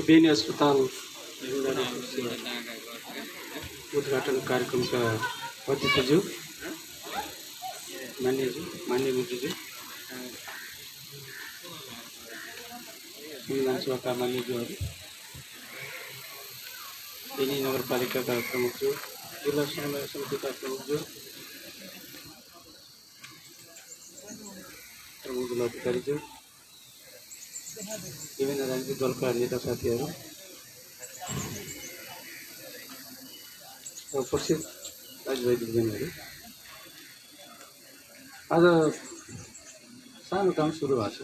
बेनी अस्पताल उद्घाटन कार्यक्रम का अतिथिज्यू मान्य मुख्यज्यू संविधान सभा का मान्यज्यूहरू, बेनी नगरपालिका का प्रमुखज्यू, जिल्ला समन्वय समिति का प्रमुखज्यू, प्रमुख जिल्लाधिकारीज्यू, विभिन्न राजनीतिक दलका नेता साथीहरू र उपस्थित दाजुभाइ दिदीबहिनीहरू, आज सानो काम सुरु भएको छ।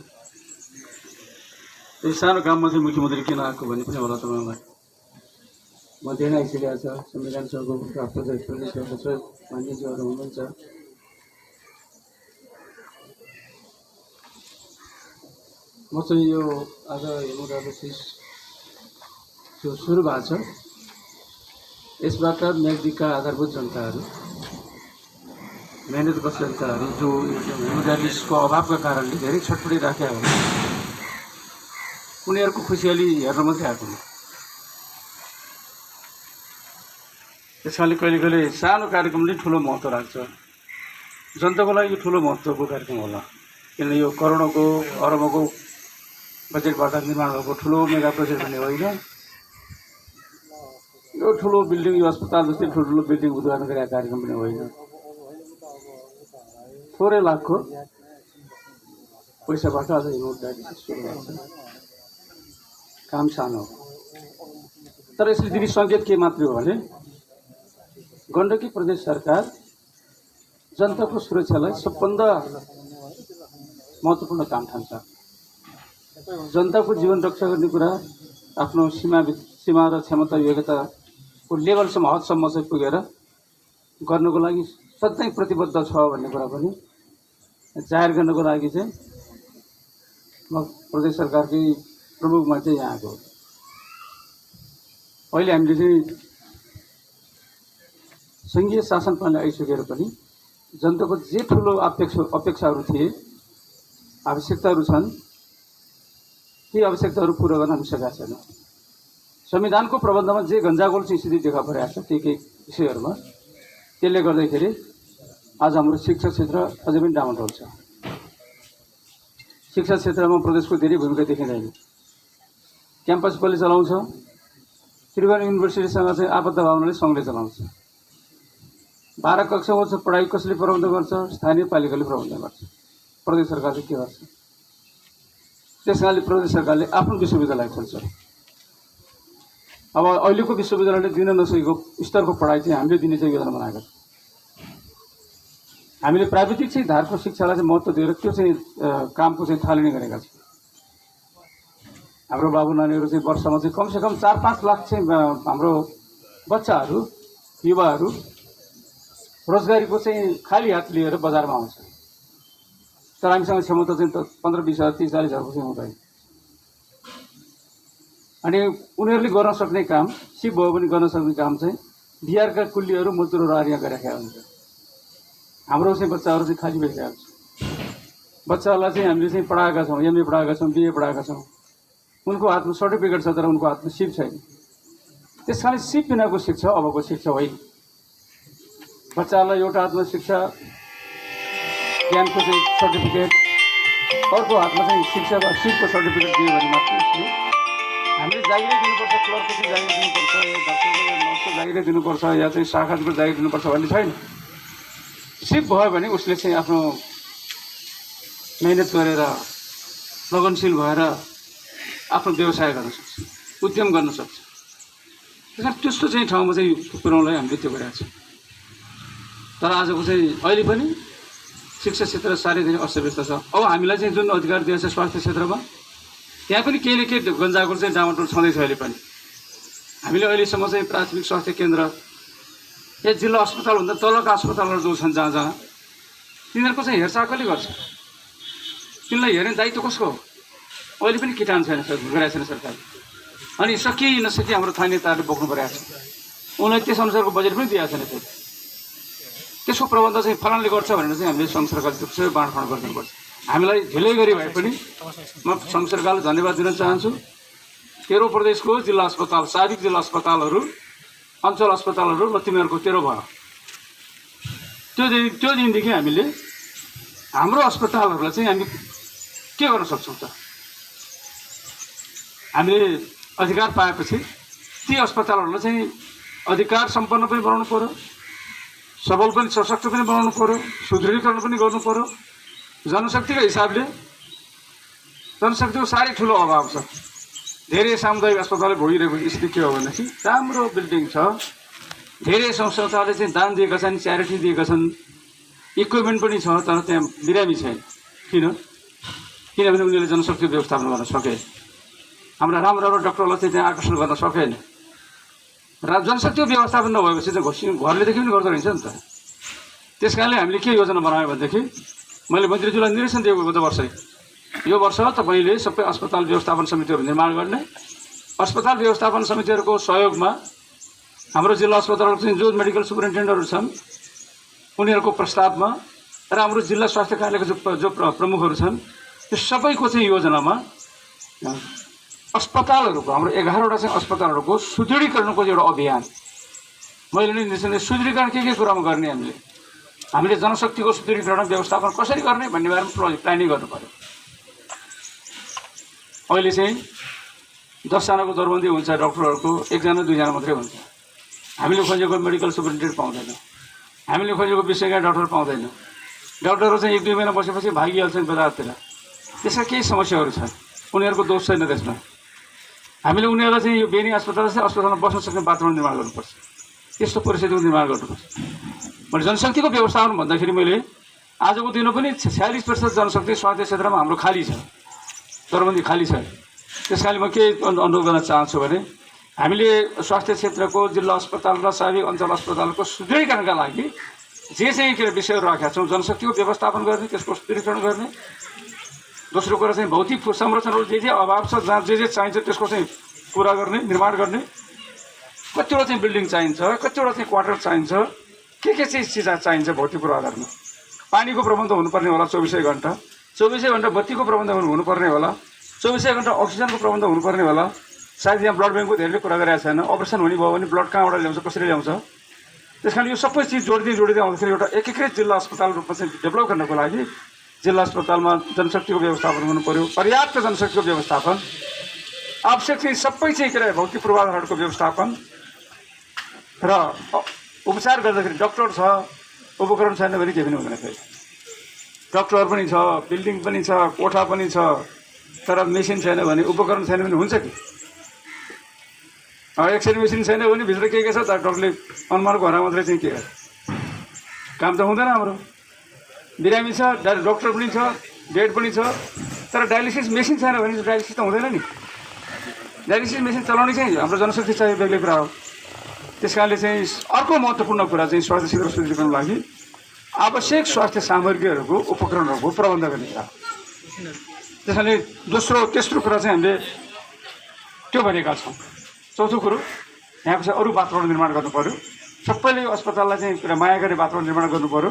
यो सानो काममा चाहिँ मुख्यमन्त्री किन आएको भन्ने पनि होला तपाईँलाई। म धेरै आइसकेको छ, संविधान सभाको प्राप्त गरिसकेको छ, मान्यज्यूहरू हुनुहुन्छ। म चाहिँ यो आज हेमोडायलिसिस जो सुरु भएको छ, यसबाट म्याग्दीका आधारभूत जनताहरू, मेहनत गर्ने जनताहरू जो हेमोडायलिसिसको अभावका कारणले धेरै छटपटिराखेका हुन्, उनीहरूको खुसियाली हेर्न मात्रै आएको हो। त्यसकारणले कहिले कहिले सानो कार्यक्रमले ठुलो महत्त्व राख्छ। जनताको लागि ठुलो महत्त्वको कार्यक्रम होला, किनभने यो करोडौँको अरबौँको बजेटबाट निर्माण भएको ठुलो मेगा प्रोजेक्ट भन्ने होइन। यो ठुलो बिल्डिङ, यो अस्पताल जस्तै ठुल्ठुलो बिल्डिङ उद्घाटन गरेका कार्यक्रम पनि होइन। थोरै लाखको पैसाबाट आज हेमोडायलिसिस सुरु भएको छ। काम सानो हो, तर यसले दिने सङ्केत के मात्रै हो भने गण्डकी प्रदेश सरकार जनताको सुरक्षालाई सबभन्दा महत्त्वपूर्ण काम ठान्छ। जनताको जीवन रक्षा गर्ने कुरा आफ्नो सीमा र क्षमता योग्यताको लेभलसम्म, हदसम्म चाहिँ पुगेर गर्नको लागि सधैँ प्रतिबद्ध छ भन्ने कुरा पनि जाहेर गर्नको लागि चाहिँ म प्रदेश सरकारकै प्रमुखमा चाहिँ यहाँ आएको। अहिले हामीले चाहिँ सङ्घीय शासन प्रणाली आइसकेर पनि जनताको जे ठुलो अपेक्षाहरू थिए, आवश्यकताहरू छन्, ती आवश्यकताहरू पुरा गर्न हामी सकेका छैनौँ। संविधानको प्रबन्धमा जे गन्जागोल चाहिँ स्थिति देखा परिरहेको छ केही विषयहरूमा, त्यसले गर्दाखेरि आज हाम्रो शिक्षा क्षेत्र अझै पनि डामाडोल छ। शिक्षा क्षेत्रमा प्रदेशको धेरै भूमिका देखिँदैन। क्याम्पस कसले चलाउँछ? त्रिभुवन युनिभर्सिटीसँग चाहिँ आबद्ध भावनाले सङ्घले चलाउँछ। 12 कक्षामा छ पढाइ कसले प्रबन्ध गर्छ? स्थानीय पालिकाले प्रबन्ध गर्छ। प्रदेश सरकारले के गर्छ? त्यसकारणले प्रदेश सरकारले आफ्नो विश्वविद्यालय खोल्छ। अब अहिलेको विश्वविद्यालयले दिन नसकेको स्तरको पढाइ चाहिँ हामीले दिने चाहिँ योजना बनाएको छ। हामीले प्राविधिक चाहिँ धारको शिक्षालाई चाहिँ महत्त्व दिएर त्यो चाहिँ कामको चाहिँ थालनी गरेका छौँ। हाम्रो बाबु नानीहरू चाहिँ वर्षमा चाहिँ कमसेकम 4-5 लाख चाहिँ हाम्रो बच्चाहरू, युवाहरू रोजगारीको चाहिँ खाली हात लिएर बजारमा आउँछ। तर हामीसँग क्षमता चाहिँ 15-20 हजार 30-40 हजारको चाहिँ हुँदैन। अनि उनीहरूले गर्न सक्ने काम, सिप भयो भने गर्न सक्ने काम चाहिँ बिहारका कुल्लीहरू, मजदुरहरू आएर यहाँ गरिराखेका हुन्छ। हाम्रो चाहिँ बच्चाहरू चाहिँ खाली भइरहेको हुन्छ। बच्चाहरूलाई चाहिँ हामीले चाहिँ पढाएका छौँ, एमए पढाएका छौँ, बिए पढाएका छौँ, उनको हातमा सर्टिफिकेट छ तर उनको हातमा सिप छैन। त्यस कारण सिप बिनाको शिक्षा अबको शिक्षा होइन। बच्चाहरूलाई एउटा हातमा शिक्षा ज्ञानको चाहिँ सर्टिफिकेट, अर्को हातमा चाहिँ शिक्षा र सिपको सर्टिफिकेट दियो भने मात्रै हामीले जागिरै दिनुपर्छ, क्लर्कको चाहिँ जागिर दिनुपर्छ, डाक्टरको नर्सको जागिरै दिनुपर्छ, या चाहिँ शाखाको जागिर दिनुपर्छ भन्ने छैन। सिप भयो भने उसले चाहिँ आफ्नो मेहनत गरेर, लगनशील भएर आफ्नो व्यवसाय गर्न सक्छ, उद्यम गर्न सक्छ। त्यस कारण त्यस्तो चाहिँ ठाउँमा चाहिँ पुर्याउनलाई हामीले त्यो गरेका छौँ। तर आजको चाहिँ अहिले पनि शिक्षा क्षेत्र साह्रै धेरै अस्तव्यस्त छ। अब हामीलाई चाहिँ जुन अधिकार दिएको छ स्वास्थ्य क्षेत्रमा, त्यहाँ पनि केही न केही गन्जागोल चाहिँ डामाडोल छँदैछ। अहिले पनि हामीले अहिलेसम्म चाहिँ प्राथमिक स्वास्थ्य केन्द्र या जिल्ला अस्पतालभन्दा तलका अस्पतालहरू जो छन् जहाँ तिनीहरूको चाहिँ हेरचाह कसले गर्छ? तिनीलाई हेर्ने दायित्व कसको हो? अहिले पनि किटान छैन, गरेको छैन सरकारले। अनि सकिए नसकिए हाम्रो स्थानीय नेताहरूले बोक्नु परेको छ। उनलाई त्यस अनुसारको बजेट पनि दिएको छैन। त्यसको प्रबन्ध चाहिँ फलानले गर्छ भनेर चाहिँ हामीले सङ्घ सरकारले त्यसै बाँडफाँड गरिदिनुपर्छ। हामीलाई ढिलै गरी भए पनि म सङ्घ सरकारलाई धन्यवाद दिन चाहन्छु। 13 प्रदेशको जिल्ला अस्पताल, सार्वजनिक जिल्ला अस्पतालहरू, अञ्चल अस्पतालहरू र तिमीहरूको 13 भयो। त्यो दिनदेखि हामीले हाम्रो अस्पतालहरूलाई चाहिँ हामी के गर्न सक्छौँ त? हामीले अधिकार पाएपछि ती अस्पतालहरूलाई चाहिँ अधिकार सम्पन्न पनि बनाउनु पर्यो, सबल पनि सशक्त पनि बनाउनु पर्यो, सुदृढीकरण पनि गर्नु पर्यो। जनशक्तिको हिसाबले जनशक्तिको साह्रै ठुलो अभाव छ। धेरै सामुदायिक अस्पतालले भोगिरहेको स्थिति के हो भनेदेखि राम्रो बिल्डिङ छ, धेरै संस्थाले चाहिँ दान दिएका छन्, च्यारिटी दिएका छन्, इक्विपमेन्ट पनि छ, तर त्यहाँ बिरामी छैन। किनभने उनीहरूले जनशक्ति व्यवस्थापन गर्न सके, हाम्रा राम्रो डक्टरलाई चाहिँ त्यहाँ आकर्षण गर्न सकेन। र जनशक्ति व्यवस्थापन नभएपछि चाहिँ घरलेदेखि पनि गर्दो रहेछ नि त। त्यस कारणले हामीले के योजना बनायौँ भनेदेखि मैले मन्त्रीज्यूलाई निर्देशन दिएको गत वर्षै, यो वर्ष तपाईँले सबै अस्पताल व्यवस्थापन समितिहरू निर्माण गर्ने, अस्पताल व्यवस्थापन समितिहरूको सहयोगमा हाम्रो जिल्ला अस्पतालको चाहिँ जो मेडिकल सुपरिन्टेन्डेन्टहरू छन् उनीहरूको प्रस्तावमा र हाम्रो जिल्ला स्वास्थ्य कार्यालयको जो प्रमुखहरू छन् त्यो सबैको चाहिँ योजनामा अस्पतालहरूको, हाम्रो 11वटा चाहिँ अस्पतालहरूको सुदृढीकरणको एउटा अभियान मैले नै निर्देशन। सुदृढीकरण के कुरामा गर्ने, हामीले जनशक्तिको सुदृढीकरण व्यवस्थापन कसरी गर्ने भन्ने बारेमा प्लानिङ गर्नु पर्यो। अहिले चाहिँ 10 जनाको दरबन्दी हुन्छ, डक्टरहरूको 1 जना 2 जना मात्रै हुन्छ। हामीले खोजेको मेडिकल सुपरिन्टेन्डेन्ट पाउँदैन, हामीले खोजेको विशेषज्ञ डक्टर पाउँदैन। डक्टरहरू चाहिँ 1-2 महिना बसेपछि भागिहाल्छन् बजारतिर। त्यसका केही समस्याहरू छन्, उनीहरूको दोष छैन त्यसमा। हामीले उनीहरूलाई चाहिँ यो बेनी अस्पतालमा बस्न सक्ने वातावरण निर्माण गर्नुपर्छ, त्यस्तो परिस्थितिको निर्माण गर्नुपर्छ। मैले जनशक्तिको व्यवस्थापन भन्दाखेरि मैले आजको दिनमा पनि 46% जनशक्ति स्वास्थ्य क्षेत्रमा हाम्रो खाली छ, दरबन्दी खाली छ। त्यस कारणले म के अनुरोध गर्न चाहन्छु भने हामीले स्वास्थ्य क्षेत्रको जिल्ला अस्पताल र सार्वजनिक अञ्चल अस्पतालको सुदृढीकरणका लागि जे चाहिँ विषयहरू राखेका छौँ, जनशक्तिको व्यवस्थापन गर्ने, त्यसको सुदृढीकरण गर्ने। दोस्रो कुरा चाहिँ भौतिक संरचनाहरू जे अभाव छ, जहाँ जे चाहिन्छ त्यसको चाहिँ पुरा गर्ने, निर्माण गर्ने। कतिवटा चाहिँ बिल्डिङ चाहिन्छ, कतिवटा चाहिँ क्वार्टर चाहिन्छ, के चाहिँ चिज चाहिन्छ भौतिक पूर्वाधारमा। पानीको प्रबन्ध हुनुपर्ने होला 24 घन्टा, 24 घन्टा बत्तीको प्रबन्ध हुनुपर्ने होला, 24 घन्टा अक्सिजनको प्रबन्ध हुनुपर्ने होला। सायद यहाँ ब्लड ब्याङ्कको धेरै कुरा गरेको छैन, अपरेसन हुने भयो भने ब्लड कहाँबाट ल्याउँछ, कसरी ल्याउँछ। त्यस कारण यो सबै चिज जोडिँदै आउँदाखेरि एउटा एकीकृत जिल्ला अस्पताल रूपमा चाहिँ डेभलप गर्नको लागि जिल्ला अस्पतालमा जनशक्तिको व्यवस्थापन गर्नु पर्यो, पर्याप्त जनशक्तिको व्यवस्थापन, आवश्यक चाहिँ सबै चाहिँ के अरे भौतिक पूर्वाधारहरूको व्यवस्थापन र उपचार गर्दाखेरि डक्टर छ, उपकरण छैन भने केही पनि हुँदैन। फेरि डक्टर पनि छ, बिल्डिङ पनि छ, कोठा पनि छ, तर मेसिन छैन भने, उपकरण छैन भने हुन्छ कि? एक्सरे मेसिन छैन भने भित्र के छ, डक्टरले अनुमानको हरा मात्रै चाहिँ के हो, काम त हुँदैन। हाम्रो बिरामी छ, डक्टर पनि छ, बेड पनि छ, तर डायलिसिस मेसिन छैन भने डायलिसिस त हुँदैन नि। डायलिसिस मेसिन चलाउने चाहिँ हाम्रो जनशक्ति चाहियो, बेग्लै कुरा हो। त्यस कारणले चाहिँ अर्को महत्त्वपूर्ण कुरा चाहिँ स्वास्थ्य क्षेत्र सुदृढीकरणको लागि आवश्यक स्वास्थ्य सामग्रीहरूको, उपकरणहरूको प्रबन्ध गर्ने कुरा। त्यस कारणले तेस्रो कुरा चाहिँ हामीले त्यो भनेका छौँ। चौथो कुरो, यहाँको चाहिँ अरू वातावरण निर्माण गर्नु पऱ्यो। सबैले अस्पताललाई चाहिँ माया गर्ने वातावरण निर्माण गर्नु पऱ्यो।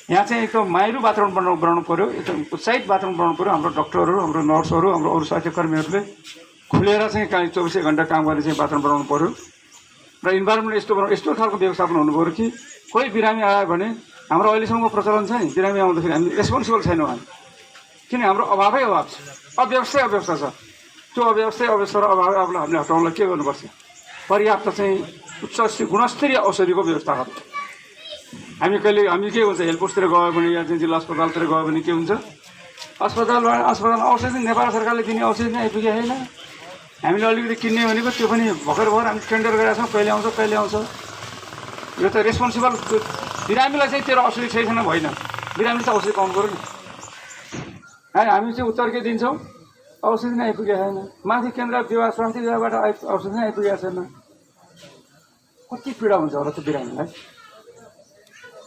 यहाँ चाहिँ एकदम माइलो वातावरण बनाउनु पऱ्यो, एकदम उत्साहित वातावरण बनाउनु पऱ्यो। हाम्रो डक्टरहरू, हाम्रो नर्सहरू, हाम्रो अरू स्वास्थ्य कर्मीहरूले खुलेर चाहिँ 24 घन्टा काम गर्ने चाहिँ वातावरण बनाउनु पऱ्यो। र इन्भाइरोमेन्ट यस्तो खालको व्यवस्थापन हुनु पऱ्यो कि कोही बिरामी आयो भने हाम्रो अहिलेसम्मको प्रचलन छ नि, बिरामी आउँदाखेरि हामी रेस्पोन्सिबल छैनौँ हामी, किन हाम्रो अभाव छ, अव्यवस्था छ। त्यो अव्यवस्था र अभावलाई हामीले हटाउनलाई के गर्नुपर्छ, पर्याप्त चाहिँ उच्च गुणस्तरीय औषधिको व्यवस्था गर्नु। हामी के हुन्छ, हेल्थ पोस्टतिर गयो भने या चाहिँ जिल्ला अस्पतालतिर गयो भने के हुन्छ, अस्पतालमा औषधि नेपाल सरकारले दिने औषधि नै आइपुगेको छैन। हामीले अलिकति किन्ने भनेको त्यो पनि भर्खर हामी टेन्डर गरेका छौँ, कहिले आउँछ। यो त रेस्पोन्सिबल बिरामीलाई चाहिँ तेरो औषधि छैन होइन, बिरामीले त औषधि पाउनु पऱ्यो नि। हामी चाहिँ उत्तर के दिन्छौँ, औषधि नै आइपुगेको छैन, माथि केन्द्र विभाग स्वास्थ्य विभागबाट औषधि नै आइपुगेको छैन। कति पीडा हुन्छ होला त्यो बिरामीलाई।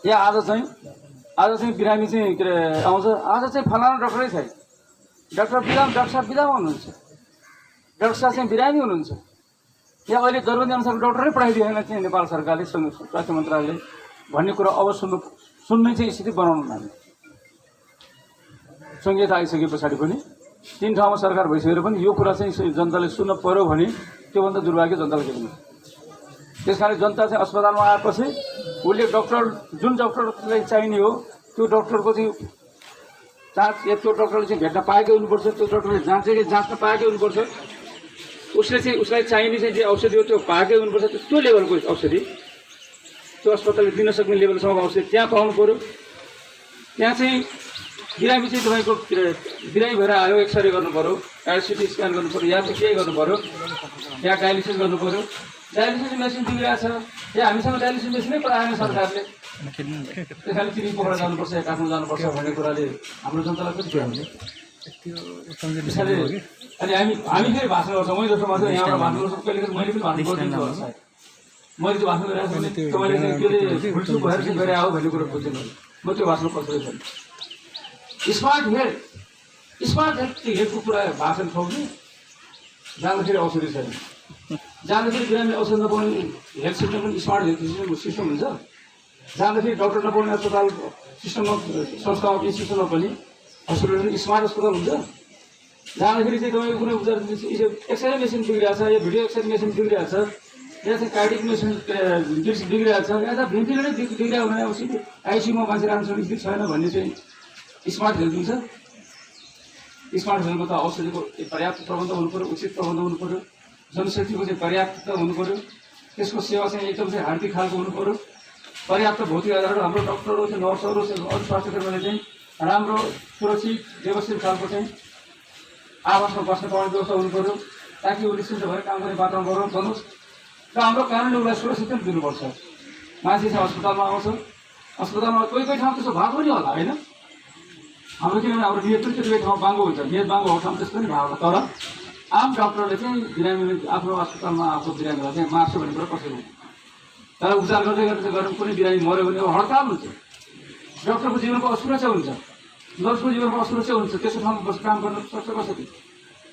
या आज चाहिँ बिरामी चाहिँ के अरे आउँछ, आज चाहिँ फलाना डक्टरै छैन, डाक्टर साहब बिदामा हुनुहुन्छ, डाक्टर साहब चाहिँ बिरामी हुनुहुन्छ। या अहिले दरबन्दी अनुसार डक्टरै पठाइदिएन चाहिँ नेपाल सरकारले, स्वास्थ्य मन्त्रालयले भन्ने कुरा अब सुन्ने चाहिँ स्थिति बनाउनु हामी। संहिता आइसके पछाडि पनि 3 ठाउँमा सरकार भइसकेर पनि यो कुरा चाहिँ जनताले सुन्न पर्यो भने त्योभन्दा दुर्भाग्य जनताले के हुनु। त्यसकारण जनता चाहिँ अस्पतालमा आएपछि उसले डक्टर जुन डक्टरलाई चाहिने हो त्यो डक्टरको चाहिँ जाँच त्यो डक्टरले चाहिँ भेट्न पाएकै हुनुपर्छ, त्यो डक्टरले जाँच्न पाएकै हुनुपर्छ, उसले चाहिँ उसलाई चाहिने चाहिँ जे औषधि हो त्यो पाएकै हुनुपर्छ। त्यो लेभलको औषधि त्यो अस्पतालले दिन सक्ने लेभलसम्मको औषधि त्यहाँ पाउनु पऱ्यो। त्यहाँ चाहिँ बिरामी चाहिँ तपाईँको बिरामी भएर आयो, एक्सरे गर्नु पऱ्यो, सिटी स्क्यान गर्नु पऱ्यो, या चाहिँ केही गर्नु पऱ्यो, या डायलिसिस गर्नु पऱ्यो। डायलिसिस मेसिन बिग्रिरहेको छ, या हामीसँग डायलिसिस मेसिनै पठाएन सरकारले, त्यसैले चिनी पोखरा जानुपर्छ, काठमाडौँ जानुपर्छ भन्ने कुराले हाम्रो जनतालाई पनि के हुन्छ। त्यसैले अनि हामी फेरि भाषण गर्छौँ। मैले जस्तो मात्रै यहाँबाट भाषण गर्छु, कहिले मैले पनि भाषण गरिदिन्छु होला सायद। मैले त्यो भाषण गरिरहेको छु भने तपाईँले चाहिँ त्यसले भुलचुक भएर चाहिँ गरे आऊ भन्ने कुरो बुझ्दैन। म त्यो भाषण पछाडि छैन। स्मार्ट हेड हेडको कुरा भाषण खुवाउने जाँदाखेरि औषधि छैन, जाँदाखेरि बिरामी औषध नपाउने हेल्थ सिस्टम पनि स्मार्ट हेल्थ सिस्टम हुन्छ। जाँदाखेरि डक्टर नपाउने अस्पताल सिस्टममा संस्थामा इन्स्टिट्युसनमा पनि हस्पिटल पनि स्मार्ट अस्पताल हुन्छ। जाँदाखेरि चाहिँ तपाईँको कुनै उपचार एक्सरे मेसिन बिग्रिरहेको छ, या भिडियो एक्सरे मेसिन बिग्रिरहेको छ, या चाहिँ कार्डिक मेसिन बिग्रिरहेको छ, या त भेन्टिलेटरै बिग्रिरहेको हुने औषधि आइसियुमा मान्छे राम्रोसँग स्थित छैन भन्ने चाहिँ स्मार्ट हेल्थ हुन्छ। स्मार्ट हेल्थमा त औषधिको पर्याप्त प्रबन्ध हुनु पऱ्यो, उचित प्रबन्ध हुनु पऱ्यो, जनशक्तिको चाहिँ पर्याप्त हुनु पऱ्यो, त्यसको सेवा चाहिँ एकदम चाहिँ हार्दिक खालको हुनु पऱ्यो, पर्याप्त भौतिक आधारहरू हाम्रो डक्टरहरू चाहिँ नर्सहरू अरू स्वास्थ्य कर्मीले चाहिँ राम्रो सुरक्षित व्यवस्थित खालको चाहिँ आवासमा बस्न पाउने व्यवस्था हुनु पऱ्यो, ताकि ऊ निश्चिन्त भएर काम गर्ने वातावरण बनोस्। र हाम्रो कारणले उसलाई सुरक्षित पनि दिनुपर्छ। मान्छे चाहिँ अस्पतालमा आउँछ, अस्पतालमा कोही ठाउँ त्यसो भएको पनि होला होइन, हाम्रो किनभने हाम्रो नियत पनि त्यति ठाउँ बाङ्गो हुन्छ, नियत बाङ्गो भएको ठाउँ त्यस्तो पनि भएको। तर आम डक्टरले चाहिँ बिरामीले आफ्नो अस्पतालमा आएको बिरामीलाई चाहिँ मार्छ भन्ने कुरा कसरी हुन्छ। तर उपचार गर्दै गर्दा कुनै बिरामी मऱ्यो भने हडताल हुन्छ, डक्टरको जीवनको असुरक्षा हुन्छ, नर्सको जीवनको असुरक्षा हुन्छ, त्यसो ठाउँमा बसेर काम गर्न सक्छ कसरी।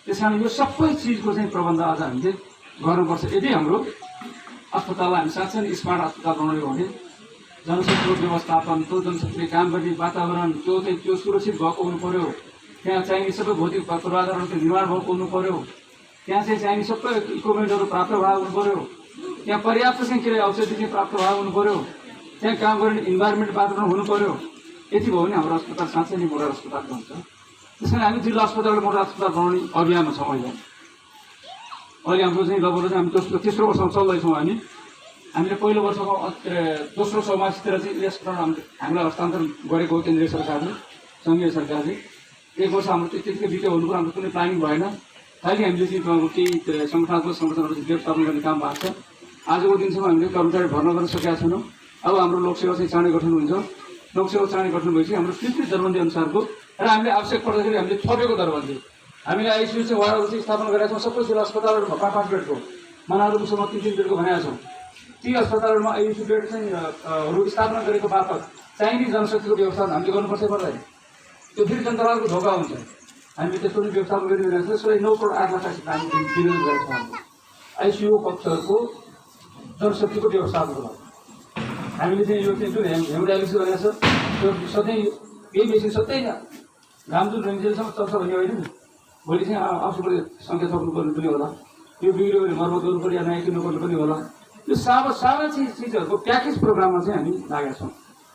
त्यस कारण यो सबै चिजको चाहिँ प्रबन्ध आज हामीले गर्नुपर्छ। यदि हाम्रो अस्पताललाई हामी साँच्चै नै स्मार्ट अस्पताल बनाउने भने जनशक्तिको व्यवस्थापन, त्यो जनशक्तिले काम गर्ने वातावरण त्यो सुरक्षित भएको हुनु पऱ्यो। त्यहाँ चाहिने सबै भौतिक पूर्वाधारहरूको निर्माण भएको हुनु पऱ्यो। त्यहाँ चाहिँ चाहिने सबै इक्विपमेन्टहरू प्राप्त भएको हुनु पऱ्यो। त्यहाँ पर्याप्त चाहिँ के अरे औषधि चाहिँ प्राप्त भएको हुनु पऱ्यो। त्यहाँ काम गर्ने इन्भाइरोमेन्ट वातावरण हुनु पऱ्यो। यति भयो भने हाम्रो अस्पताल साँच्चै नै मोडल अस्पताल बन्छ। त्यस कारण हामी जिल्ला अस्पतालबाट मोडल अस्पताल बनाउने अभियानमा छौँ। अहिले हाम्रो चाहिँ लगभग चाहिँ हामी तेस्रो वर्षमा चल्दैछौँ। हामीले पहिलो वर्षको दोस्रो चौमासतिर चाहिँ अस्पताल हामीलाई हस्तान्तरण गरेको हो केन्द्रीय सरकारले, सङ्घीय सरकारले। एक वर्ष हाम्रो त्यतिकै बित्यो हुनु हाम्रो कुनै प्लानिङ भएन। खालि हामीले चाहिँ केही सङ्गठनात्मक संगठनहरू व्यवस्थापन गर्ने काम भएको छ। आजको दिनसम्म हामीले कर्मचारी भर्ना गर्न सकेका छैनौँ। अब हाम्रो लोकसेवा चाहिँ चाँडै गठन हुन्छ। लोकसेवा चाँडै गठन भएपछि हाम्रो स्वीकृत दरबन्दी अनुसारको र हामीले आवश्यक पर्दाखेरि हामीले थपेको दरबन्दी हामीले आइसियु चाहिँ वार्डहरू चाहिँ स्थापना गरेका छौँ। सबै जिल्ला अस्पतालहरूमा 5-5 बेडको, मनाहरूसम्म 3-3 बेडको भनेका छौँ। ती अस्पतालहरूमा आइसियु बेड चाहिँ स्थापना गरेको बापत चाहिने जनशक्तिको व्यवस्थापन हामीले गर्नुपर्छ पर्दैन। त्यो फेरि जनताको धोका हुन्छ। हामीले त्यसको पनि व्यवस्थापन गरिरहेको छ। त्यसलाई 9 करोड 8 लाख हामी विनियोजन गरेका छौँ। आइसियु कक्षहरूको जनशक्तिको व्यवस्थापनको लागि हामीले चाहिँ यो चाहिँ जुन हेमोडायलिसिस गरेको छ त्यो सधैँ यही मेसिन सधैँ घाम जुन रेन्जेलसम्म चल्छ भन्ने होइन नि। भोलि चाहिँ आवश्यक सङ्ख्या थप्नु पर्ने पनि होला, यो बिग्रियो भने मर्मत गर्नु पऱ्यो या नयाँ किन्नु पर्ने पनि होला। यो सारा चिजहरूको प्याकेज प्रोग्राममा चाहिँ हामी लागेका छौँ।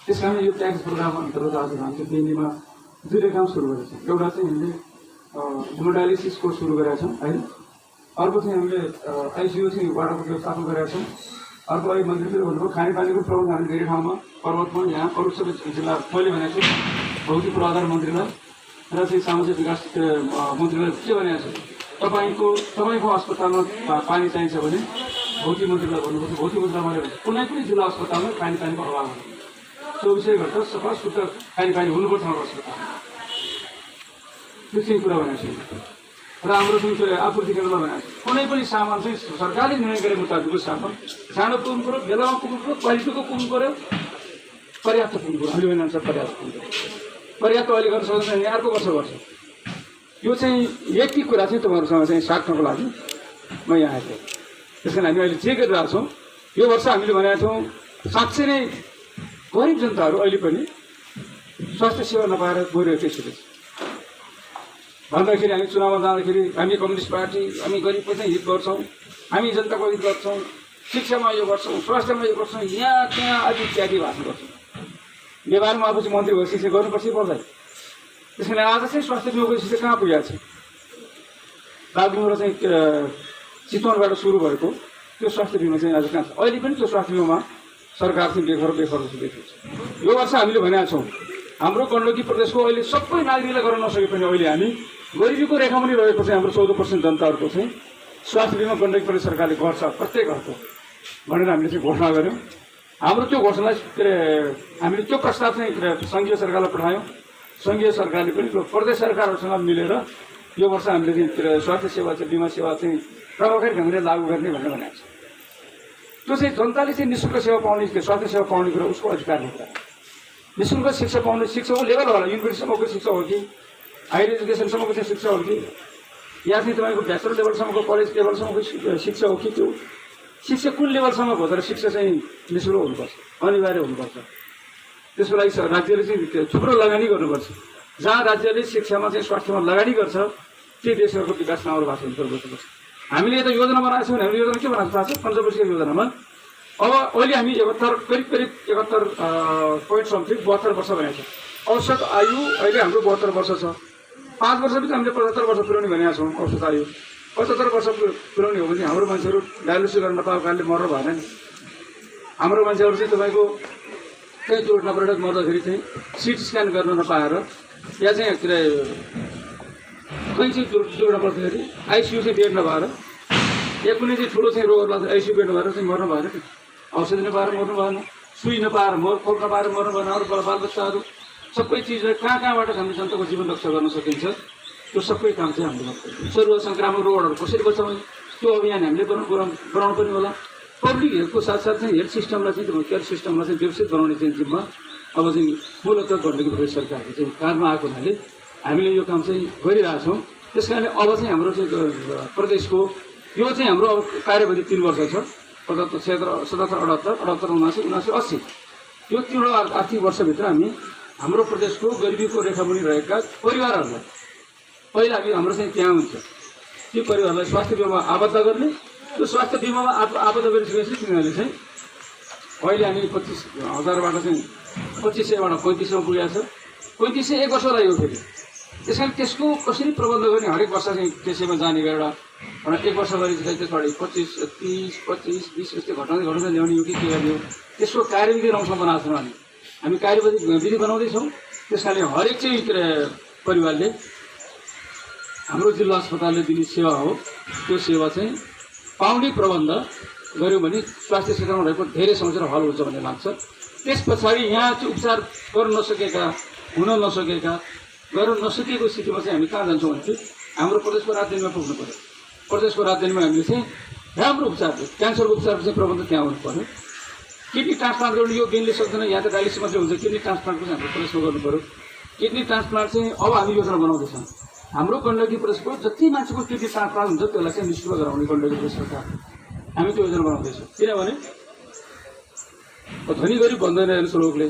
त्यस कारण यो प्याकेज प्रोग्राम अन्तर्गत आज हामीले दिल्लीमा 2 काम सुरु गरेका छौँ। एउटा चाहिँ हामीले हेमोडायलिसिसको सुरु गरेका छौँ होइन। अर्को चाहिँ हामीले आइसियु चाहिँ वार्डको व्यवस्थापन गरेका छौँ। अर्को अहिले मन्त्रीले भन्नुभयो खानेपानीको प्रबन्ध हामीले धेरै ठाउँमा पर्वतमा यहाँ अरू सबै जिल्ला मैले भनेको छु भौतिक पूर्वाधार मन्त्रीलाई र चाहिँ सामाजिक विकास मन्त्रीलाई के भनेको छु, तपाईँको अस्पतालमा पानी चाहिन्छ भने भौतिक मन्त्रीलाई भन्नुपर्छ। भौतिक मन्त्रीलाई मैले कुनै पनि जिल्ला अस्पतालमा खानेपानीको अभाव हुन्छ। त्यो विषय गर्दा सफा शुद्ध खानेपानी हुनुपर्छ हाम्रो अस्पतालमा। त्यो चाहिँ कुरा भनेको छु। र हाम्रो जुन चाहिँ आपूर्ति केन्द्रमा भनेको छु कुनै पनि सामान चाहिँ सरकारले निर्णय गरे मुताबिकको सामान सानो पुग्नु पऱ्यो, बेलामा पुग्नु पऱ्यो, क्वालिटीको पुग्नु पऱ्यो, पर्याप्त पुग्नु पऱ्यो। हामीले भने अनुसार पर्याप्त पुग्नु पऱ्यो। पर्याप्त अहिले गर्न सक्दैन, अर्को वर्ष गर्छ। यो चाहिँ यति कुरा चाहिँ तपाईँहरूसँग चाहिँ साट्नको लागि म यहाँ आएको। त्यस कारण हामी अहिले जे गरिरहेको छौँ यो वर्ष हामीले भनेका छौँ साँच्चै नै गरिब जनताहरू अहिले पनि स्वास्थ्य सेवा नपाएर गइरहेको स्थिति छ। भन्दाखेरि हामी चुनावमा जाँदाखेरि हामी कम्युनिस्ट पार्टी हामी गरिबको चाहिँ हित गर्छौँ, हामी जनताको हित गर्छौँ, शिक्षामा यो गर्छौँ, स्वास्थ्यमा यो गर्छौँ, यहाँ त्यहाँ अझै इत्यादि भाषण गर्छौँ। व्यवहारमा अब चाहिँ मन्त्री भएपछि चाहिँ गर्नुपर्छ पर्दैन। त्यस कारण आज चाहिँ स्वास्थ्य बिमाको स्थिति कहाँ पुगेको छ? दार्जिलिङबाट चाहिँ चितवनबाट सुरु भएको त्यो स्वास्थ्य बिमा चाहिँ आज कहाँ छ? अहिले पनि त्यो स्वास्थ्य बिमामा सरकार चाहिँ बेखर जस्तो देखिन्छ। यो वर्ष हामीले भनेका छौँ हाम्रो गण्डकी प्रदेशको अहिले सबै नागरिकले गर्न नसके पनि अहिले हामी गरिबीको रेखामुनि रहेको चाहिँ हाम्रो 14% जनताहरूको चाहिँ स्वास्थ्य बिमा गण्डकी प्रदेश सरकारले गर्छ प्रत्येक घरको भनेर हामीले चाहिँ घोषणा गऱ्यौँ। हाम्रो त्यो घोषणालाई हामीले त्यो प्रस्ताव चाहिँ सङ्घीय सरकारलाई पठायौँ। सङ्घीय सरकारले पनि प्रदेश सरकारहरूसँग मिलेर यो वर्ष हामीले चाहिँ स्वास्थ्य सेवा चाहिँ बिमा सेवा चाहिँ प्रभावकारी ढङ्गले लागू गर्ने भनेर भनेको छ। त्यो चाहिँ जनताले चाहिँ निःशुल्क सेवा पाउने, स्वास्थ्य सेवा पाउने कुरा उसको अधिकारको कुरा। निःशुल्क शिक्षा पाउने, शिक्षाको लेभल होला, युनिभर्सिटीसम्मको शिक्षा हो कि हायर एजुकेसनसम्मको चाहिँ शिक्षा हो कि या चाहिँ तपाईँको ब्याचलर लेभलसम्मको कलेज लेभलसम्मको शिक्षा हो कि त्यो शिक्षा कुन लेभलसम्मको तर शिक्षा चाहिँ निःशुल्क हुनुपर्छ, अनिवार्य हुनुपर्छ। त्यसको लागि राज्यले चाहिँ थुप्रो लगानी गर्नुपर्छ। जहाँ राज्यले शिक्षामा चाहिँ स्वास्थ्यमा लगानी गर्छ ती देशहरूको विकास राम्रो भएको गर्नुपर्छ। हामीले यता योजना बनाएको छौँ भने हामीले योजना के बनाएको थाहा छ? पञ्चवर्षीय योजनामा अब अहिले हामी करिब 71 समथिङ 72 वर्ष भनेको छ। औसत आयु अहिले हाम्रो 72 वर्ष छ। 5 वर्षपछि हामीले 75 वर्ष पुर्याउने भनेका छौँ औसत आयु। 75 वर्ष पुर्याउने हो भने हाम्रो मान्छेहरू डायलिसिस गर्न नपाएको कारणले मर्नु भएन नि। हाम्रो मान्छेहरू चाहिँ तपाईँको कहीँ दुर्घटनाबाट मर्दाखेरि चाहिँ सिटी स्क्यान गर्न नपाएर या चाहिँ कहीँ चाहिँ दुर्घटना पर्दाखेरि आइसियू चाहिँ बेड नभएर या कुनै चाहिँ ठुलो चाहिँ रोगहरू लाग्दा आइसियू बेड नभएर चाहिँ मर्नु भएन नि। औषधि नपाएर मर्नु भएन, सुई नपाएर खोप नपाएर मर्नु भएन। अरू बालबच्चाहरू सबै चिजहरू कहाँबाट हामीले जनताको जीवन रक्षा गर्न सकिन्छ त्यो सबै काम चाहिँ हामीले गर्छौँ। सरुवा सङ्क्रामक रोगहरू कसरी बचाउने त्यो अभियान हामीले बनाउनु पनि होला। पब्लिक हेल्थको साथसाथ चाहिँ हेल्थ सिस्टमलाई चाहिँ केयर सिस्टमलाई चाहिँ व्यवस्थित बनाउने चाहिँ जिम्मा अब चाहिँ मूलतः गण्डकी प्रदेश सरकारको चाहिँ कारमा आएको हुनाले हामीले यो काम चाहिँ गरिरहेछौँ। त्यस कारणले अब चाहिँ हाम्रो चाहिँ प्रदेशको यो चाहिँ हाम्रो अब कार्यविधि 3 वर्ष छ। 77, 78, 79, 80 यो 3 आर्थिक वर्षभित्र हामी हाम्रो प्रदेशको गरिबीको रेखामुनि रहेका परिवारहरूलाई पहिला हाम्रो चाहिँ त्यहाँ हुन्छ ती परिवारलाई स्वास्थ्य बिमामा आबद्ध गर्ने। त्यो स्वास्थ्य बिमामा आबद्ध गरिसकेपछि तिनीहरूले चाहिँ अहिले हामी 25,000बाट चाहिँ 2500बाट 3500 पुगेको छ। 3500 1 वर्ष लाग्यो फेरि। त्यस कारण त्यसको कसरी प्रबन्ध गर्ने हरेक वर्ष चाहिँ त्यसैमा जाने गरेर 1 वर्ष गरी चाहिँ त्यसबाट 25, 30, 25, 20 यस्तै घटाउँदै ल्याउने हो कि के गर्ने हो त्यसको कार्यविधि राम्रोसँग बनाएको छौँ। हामी कार्यविधि बनाउँदैछौँ। त्यस कारणले हरेक चाहिँ परिवारले हाम्रो जिल्ला अस्पतालले दिने सेवा हो त्यो सेवा चाहिँ पाउने प्रबन्ध गऱ्यौँ भने स्वास्थ्य क्षेत्रमा रहेको धेरै समस्याहरू हल हुन्छ भन्ने लाग्छ। त्यस पछाडि यहाँ चाहिँ उपचार गर्न नसकेका, हुन नसकेका, गर्न नसकेको स्थितिमा चाहिँ हामी कहाँ जान्छौँ भने चाहिँ हाम्रो प्रदेशको राजधानीमा पुग्नु पऱ्यो। प्रदेशको राजधानीमा हामीले चाहिँ राम्रो उपचार, क्यान्सरको उपचारको चाहिँ प्रबन्ध त्यहाँ हुनु पऱ्यो। किडनी ट्रान्सप्लान्ट गर्नु यो गेनले सक्दैन, यहाँ त डायलिसिस मात्रै हुन्छ। किडनी ट्रान्सप्लान्टको चाहिँ हाम्रो प्रदेशमा गर्नु पऱ्यो। किडनी ट्रान्सप्लान्ट चाहिँ अब हामी योजना बनाउँदैछौँ। हाम्रो गण्डकी प्रदेशको जति मान्छेको किडनी ट्रान्सप्लान्ट हुन्छ त्यसलाई चाहिँ निःशुल्क गराउने गण्डकी प्रदेश सरकार हामी त्यो योजना बनाउँदैछौँ। किनभने धनी गरिब भन्दैन हेर्नुहोस् रोगले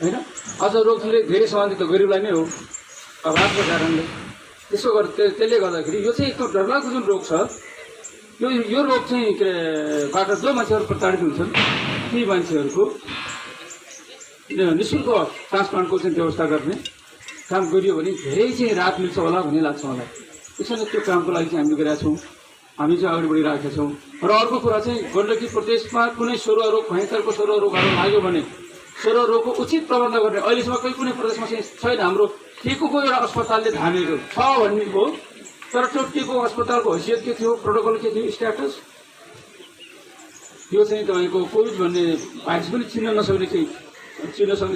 होइन, अझ रोगले धेरै सम्बन्धित त गरिबलाई नै हो अभावको कारणले। त्यसो त्यसले गर्दाखेरि यो चाहिँ एकदम डरलाग्दो जुन रोग छ यो रोग चाहिँ बाट जो मान्छेहरू प्रताडित हुन्छन् ती मान्छेहरूको निःशुल्क ट्रान्सप्लान्टको चाहिँ व्यवस्था गर्ने काम गरियो भने धेरै चाहिँ राहत मिल्छ होला भन्ने लाग्छ मलाई। त्यसैले त्यो कामको लागि चाहिँ हामीले गरेका छौँ, हामी चाहिँ अगाडि बढिरहेका छौँ। र अर्को कुरा चाहिँ गण्डकी प्रदेशमा कुनै सरुवा रोग, भयङ्करको सरुवा रोगहरू लाग्यो भने सरुवा रोगको उचित प्रबन्ध गर्ने अहिलेसम्म कुनै प्रदेशमा चाहिँ छैन। हाम्रो टेकुको एउटा अस्पतालले धानेको छ भन्ने हो, तर त्यो टेको अस्पतालको हैसियत के थियो, प्रोटोकल के थियो, स्ट्याटस यो चाहिँ तपाईँको कोभिड भन्ने भाइरस पनि चिन्न नसक्ने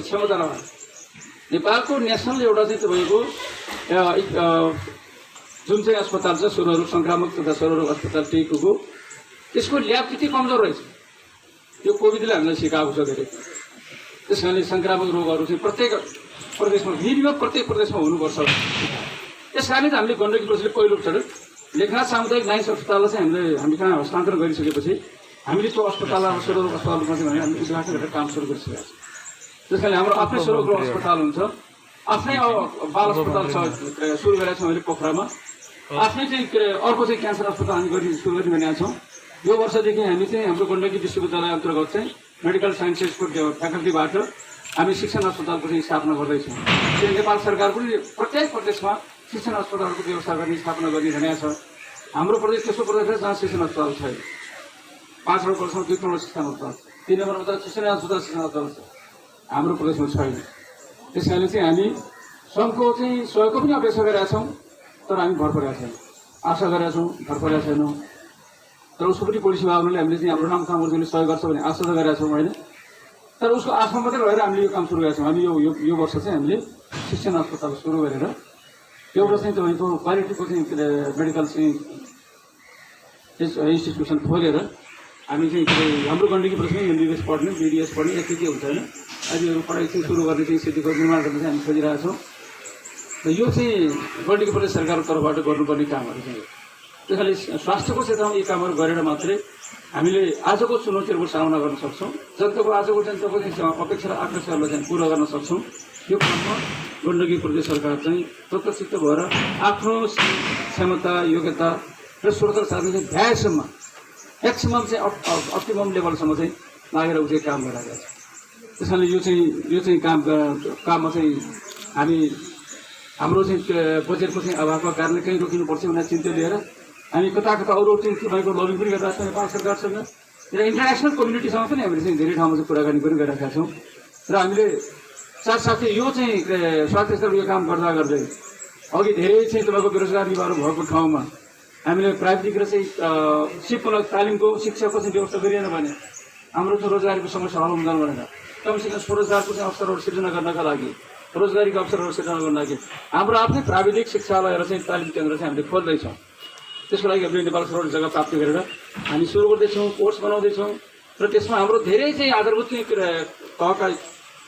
क्षमता रह्यो। नेपालको नेसनल एउटा चाहिँ तपाईँको जुन चाहिँ अस्पताल छ सरुवा सङ्क्रामक तथा सरुवा रोग अस्पताल टेकुको, त्यसको ल्याब त्यति कमजोर रहेछ। यो कोभिडले हामीलाई सिकाएको छ धेरै। त्यस कारणले सङ्क्रामक रोगहरू चाहिँ प्रत्येक प्रदेशमा मिनिमम प्रत्येक प्रदेशमा हुनुपर्छ। त्यस कारणले त हामीले गण्डकी प्रदेशले पहिलोपटक लेखनाथ सामुदायिक लाइन्स अस्पताललाई चाहिँ हामी कहाँ हस्तान्तरण गरिसकेपछि हामीले त्यो अस्पतालमा सरुवा रोग अस्पतालमा चाहिँ हामीले उद्घाटन गरेर काम सुरु गरिसकेका छौँ। त्यस कारणले हाम्रो आफ्नै सरुवा रोग अस्पताल हुन्छ। आफ्नै बाल अस्पताल सुरु गरेका छौँ अहिले पोखरामा। आफ्नै चाहिँ अर्को चाहिँ क्यान्सर अस्पताल हामी सुरु गर्ने भनेका छौँ। यो वर्षदेखि हामी चाहिँ हाम्रो गण्डकी विश्वविद्यालय अन्तर्गत चाहिँ मेडिकल साइन्सेसको फ्याकल्टीबाट हामी शिक्षण अस्पतालको चाहिँ स्थापना गर्दैछौँ। त्यो नेपाल सरकारको प्रत्येक प्रदेशमा शिक्षण अस्पतालको व्यवस्था गर्ने स्थापना गर्ने भनेको छ। हाम्रो प्रदेश त्यस्तो प्रदेश छ जहाँ शिक्षण अस्पताल छैन। 5 नम्बर प्रदेशमा 2 करोड शिक्षण अस्पताल, 3 नम्बरमा त शिक्षण अस्पताल छ, हाम्रो प्रदेशमा छैन। त्यस कारणले चाहिँ हामी सङ्घको चाहिँ सहयोगको पनि अपेक्षा गरेका छौँ, तर हामी भर परेका छैनौँ। आशा गरेका छौँ, भर परेका छैनौँ। तर उसको पनि पोलिसी भावनाले हामीले चाहिँ हाम्रो नाम काम गर्छौँ सहयोग गर्छ भन्ने आशा त गरेका छौँ होइन। तर उसको आशा मात्रै भएर हामीले यो काम सुरु गरेका छौँ। हामी यो वर्ष चाहिँ हामीले शिक्षण अस्पताल सुरु गरेर एउटा चाहिँ तपाईँको क्वालिटीको चाहिँ मेडिकल चाहिँ इन्स्टिट्युसन खोलेर हामी चाहिँ हाम्रो गण्डकी प्रदेशमै एमबिबिएस पढ्ने, बिडिएस पढ्ने यति के हुन्छ होइन, अहिले यो पढाइ चाहिँ सुरु गर्ने चाहिँ स्थितिको निर्माण गर्न चाहिँ हामी खोजिरहेका छौँ। र यो चाहिँ गण्डकी प्रदेश सरकारको तर्फबाट गर्नुपर्ने कामहरू चाहिँ हो। त्यस कारणले स्वास्थ्यको क्षेत्रमा यी कामहरू गरेर मात्रै हामीले आजको चुनौतीहरूको सामना गर्न सक्छौँ। आजको जनताको अपेक्षा र आकाङ्क्षाहरूलाई चाहिँ पुरा गर्न सक्छौँ। यो क्रममा गण्डकी प्रदेश सरकार चाहिँ तत्वसित भएर आफ्नो क्षमता, योग्यता र स्रोत साधन चाहिँ भ्याएसम्म म्याक्सिमम चाहिँ अप्टिमम लेभलसम्म चाहिँ लागेर ऊ चाहिँ काम गरिरहेको छ। त्यस कारणले यो चाहिँ काममा चाहिँ हामी हाम्रो चाहिँ बजेटको चाहिँ अभावको कारणले कहीँ रोकिनुपर्छ भनेर चिन्ता लिएर हामी कता अरू चाहिँ तपाईँको लबिङ पनि गरिरहेको छौँ नेपाल सरकारसँग र इन्टरनेसनल कम्युनिटीसँग पनि हामीले चाहिँ धेरै ठाउँमा चाहिँ कुराकानी पनि गरिरहेका छौँ। र हामीले साथसाथै यो चाहिँ स्वास्थ्य स्तरको यो काम गर्दा गर्दै अघि धेरै चाहिँ तपाईँको बेरोजगार युवाहरू भएको ठाउँमा हामीले प्राविधिक र चाहिँ सिपमूलक तालिमको शिक्षाको चाहिँ व्यवस्था गरिएन भने हाम्रो चाहिँ रोजगारीको समस्या हल हुँदैन भनेर कमसेकम स्वरोजगारको चाहिँ अवसरहरू सिर्जना गर्नका लागि, रोजगारीको अवसरहरू सिर्जना गर्नको लागि हाम्रो आफ्नै प्राविधिक शिक्षालय र चाहिँ तालिम केन्द्र चाहिँ हामीले खोल्दैछौँ। त्यसको लागि हामीले नेपाल सरकारबाट जग्गा प्राप्त गरेर हामी सुरु गर्दैछौँ, कोर्स बनाउँदैछौँ र त्यसमा हाम्रो धेरै चाहिँ आधारभूत चाहिँ तहका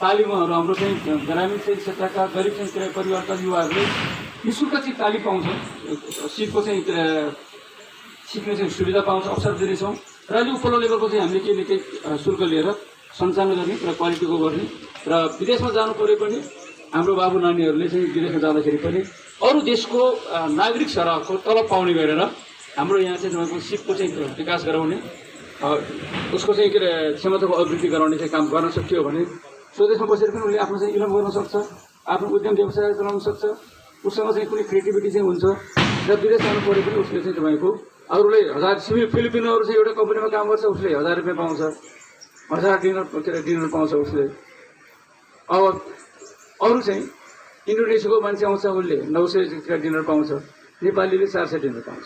तालिमहरू हाम्रो चाहिँ ग्रामीण चाहिँ क्षेत्रका गरिब चाहिँ परिवारका युवाहरूले निःशुल्क चाहिँ तालिम पाउँछ, सिपको चाहिँ सिक्ने चाहिँ सुविधा पाउँछ, अवसर दिनेछौँ र अहिले उपल्लो लेभलको चाहिँ हामीले केही न केही शुल्क लिएर सञ्चालन गर्ने र क्वालिटीको गर्ने र विदेशमा जानु पऱ्यो पनि हाम्रो बाबु नानीहरूले चाहिँ विदेशमा जाँदाखेरि पनि अरू देशको नागरिक सरहको तलब पाउने गरेर हाम्रो यहाँ चाहिँ तपाईँको सिपको चाहिँ विकास गराउने, उसको चाहिँ क्षमताको अभिवृद्धि गराउने चाहिँ काम गर्न सकियो भने स्वदेशमा बसेर पनि उसले आफ्नो चाहिँ इनकम गर्न सक्छ, आफ्नो उद्यम व्यवसाय चलाउन सक्छ, उसँग चाहिँ कुनै क्रिएटिभिटी चाहिँ हुन्छ र विदेश जानु पऱ्यो पनि उसले चाहिँ तपाईँको अरूले 1000 फिलिपिनोहरू चाहिँ एउटा कम्पनीमा काम गर्छ, उसले 1000 रुपियाँ पाउँछ, 1000 डिनर पाउँछ उसले। अब अरू चाहिँ इन्डोनेसियाको मान्छे आउँछ, उसले 900 डिनर पाउँछ, नेपालीले 400 डिनर पाउँछ।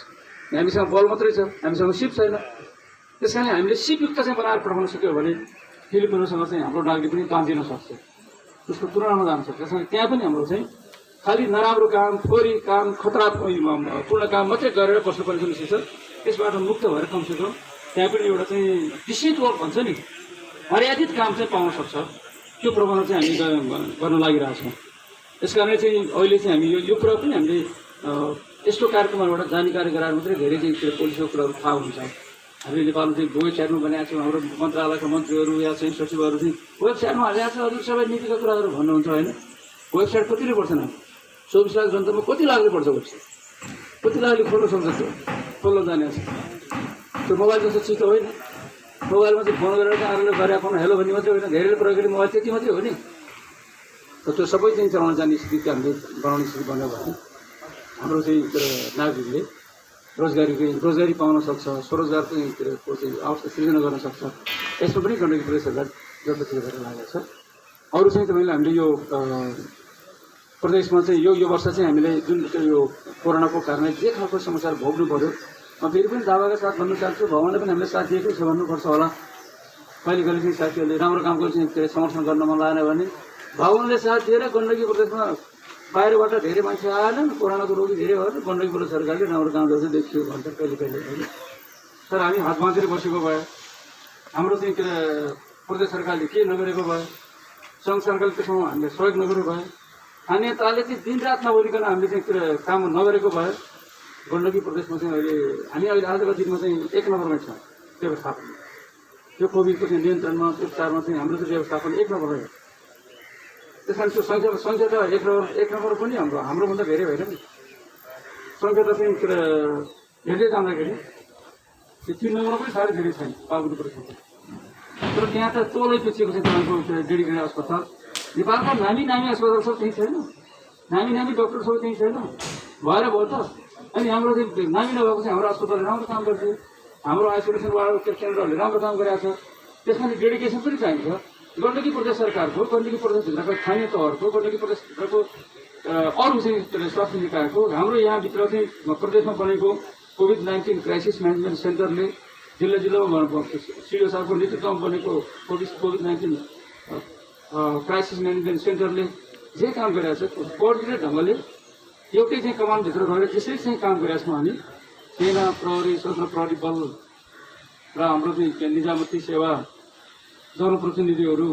हामीसँग बल मात्रै छ, हामीसँग सिप छैन। त्यस कारणले हामीले सिपयुक्त चाहिँ बनाएर पठाउन सक्यो भने फिलिपिनोसँग चाहिँ हाम्रो नागरिक पनि तान्दिन सक्छ, उसको तुलनामा जान सक्छ। त्यसमा त्यहाँ पनि हाम्रो चाहिँ खालि नराम्रो काम, थोरी काम, खतरापूर्ण काम मात्रै गरेर बस्नुपर्ने सुनिश्चित छ। त्यसबाट मुक्त भएर कमसेकम त्यहाँ पनि एउटा चाहिँ डिसेन्ट वर्क भन्छ नि, मर्यादित काम चाहिँ पाउन सक्छ। त्यो प्रबन्ध चाहिँ हामी गर्न लागिरहेछौँ। त्यस कारणले चाहिँ अहिले चाहिँ हामी यो कुरा पनि हामीले यस्तो कार्यक्रमहरूबाट जानकारी गराएर मात्रै धेरै चाहिँ पोलिसीको कुराहरू थाहा हुन्छ। हामीले नेपालमा चाहिँ वेबसाइटमा बनाएको छौँ, हाम्रो मन्त्रालयका मन्त्रीहरू या चाहिँ सचिवहरू चाहिँ वेबसाइटमा हालेको छ, अरू सबै नीतिका कुराहरू भन्नुहुन्छ होइन। वेबसाइट कतिले पर्छ न, 24 लाख जनतामा कति लाग्नु पर्छ वेबसाइट, कति लाग्ने खोल्न सक्छ, त्यो खोल्न जाने छ। त्यो मोबाइल जस्तो चिज त होइन। मोबाइलमा चाहिँ फोन गरेर अरूले गरे फोन हेलो भन्ने मात्रै होइन, धेरैले प्रयोग गर्ने मोबाइल त्यति मात्रै हो नि। त्यो सबै चाहिँ चलाउन जाने स्थिति हामीले बनाउने स्थिति बन्यो भने हाम्रो चाहिँ नागरिकले रोजगारी पाउन सक्छ, स्वरोजगारको चाहिँ अवस्था सृजना गर्न सक्छ। यसमा पनि गण्डकी प्रदेश सरकार जतातिर गरेर लागेको छ। अरू चाहिँ तपाईँले हामीले यो प्रदेशमा चाहिँ यो वर्ष चाहिँ हामीले जुन यो कोरोनाको कारणले जे खालको समस्याहरू भोग्नु पऱ्यो, म फेरि पनि दावाका साथ भन्न चाहन्छु, भगवान्ले पनि हामीलाई साथ दिएकै छ भन्नुपर्छ होला। कहिले कहिले चाहिँ साथीहरूले राम्रो कामको चाहिँ समर्थन गर्न मन लागेन भने भगवान्ले साथ दिएर गण्डकी प्रदेशमा बाहिरबाट धेरै मान्छे आएन, कोरोनाको रोगी धेरै भयो, गण्डकी प्रदेश सरकारले राम्रो काम गर्दै देखियो भन्छ कहिले कहिले होइन। तर हामी हात बाँधेर बसेको भए, हाम्रो चाहिँ प्रदेश सरकारले के नगरेको भए, सङ्घ सरकारले त्यसमा हामीले सहयोग नगरेको भए, स्थानीयताले चाहिँ दिनरात नगरिकन हामीले चाहिँ काम नगरेको भए गण्डकी प्रदेशमा चाहिँ अहिले आजको दिनमा चाहिँ 1 नम्बरमै छ व्यवस्थापन। त्यो कोभिडको चाहिँ नियन्त्रणमा, उपचारमा चाहिँ हाम्रो चाहिँ व्यवस्थापन 1 नम्बरमै हो। त्यस कारण त्यो सङ्ख्या त एक नम्बर पनि हाम्रोभन्दा धेरै होइन नि। सङ्ख्या त चाहिँ हेर्दै जाँदाखेरि त्यो 3 नम्बर पनि साह्रै धेरै छैन पाल्नु पर्छ। तर त्यहाँ त तलै पिछेको चाहिँ तपाईँको डेडिकेटेड अस्पताल, नेपालका नामी अस्पताल सब त्यहीँ छैन, नामी डक्टर सब त्यहीँ छैन, भएर भयो त। अनि हाम्रो चाहिँ नामी नभएको चाहिँ हाम्रो अस्पतालले राम्रो काम गर्छ, हाम्रो आइसोलेसन वार्ड केन्द्रहरूले राम्रो काम गरिरहेको छ। त्यसमा डेडिकेसन पनि चाहिन्छ। गण्डकी प्रदेश सरकारको, गण्डकी प्रदेश भित्रको स्थानीय तहहरूको, गण्डकी प्रदेश भित्रको अरू चाहिँ स्वास्थ्य निकायको, हाम्रो यहाँभित्र चाहिँ प्रदेशमा बनेको कोभिड-19 क्राइसिस म्यानेजमेन्ट सेन्टरले जिल्लामा सिडिओ साहबको नेतृत्वमा बनेको कोभिड-19 क्राइसिस म्यानेजमेन्ट सेन्टरले जे काम गरिरहेको छ कोअर्डिनेट ढङ्गले एउटै चाहिँ कमान्डभित्र गएर त्यसरी चाहिँ काम गरिरहेको छौँ हामी। सेना, प्रहरी, सशस्त्र प्रहरी बल र हाम्रो चाहिँ निजामती सेवा, जनप्रतिनिधिहरू,